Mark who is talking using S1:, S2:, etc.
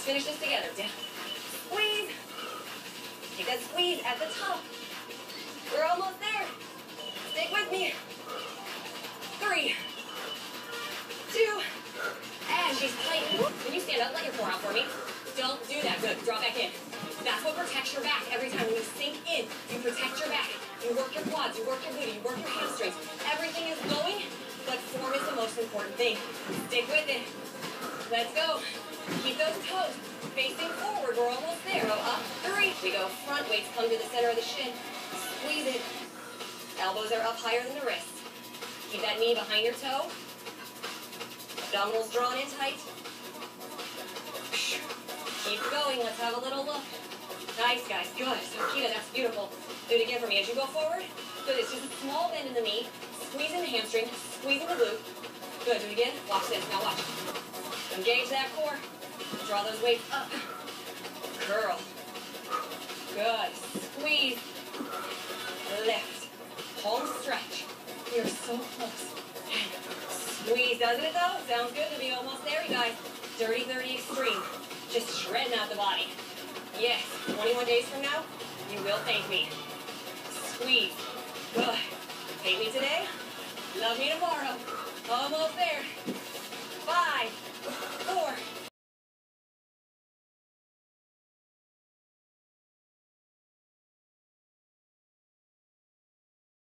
S1: Let's finish this together. Down. Squeeze. Take that squeeze at the top. We're almost there. Stick with me. 3, 2, and she's tight. Can you stand up? Let your core out for me. Don't do that. Good. Drop back in. That's what protects your back. Every time when you sink in, you protect your back. You work your quads, you work your booty, you work your hamstrings. Everything is going, but form is the most important thing. Stick with it. Let's go. Keep those toes facing forward. We're almost there. Go up. 3. We go front. Weights come to the center of the shin. Squeeze it. Elbows are up higher than the wrists. Keep that knee behind your toe. Abdominals drawn in tight. Keep going. Let's have a little look. Nice, guys. Good. So, Kita, that's beautiful. Do it again for me. As you go forward, good. It's just a small bend in the knee. Squeeze in the hamstring. Squeeze in the glute. Good. Do it again. Watch this. Now watch. Engage that core. Draw those weights up. Curl. Good. Squeeze. Lift. Home stretch. You're so close. Squeeze. Doesn't it, though? Sounds good to be almost there, you guys. Dirty 30 extreme. Just shredding out the body. Yes. 21 days from now, you will thank me. Squeeze. Good. Hate me today? Love me tomorrow. Almost there.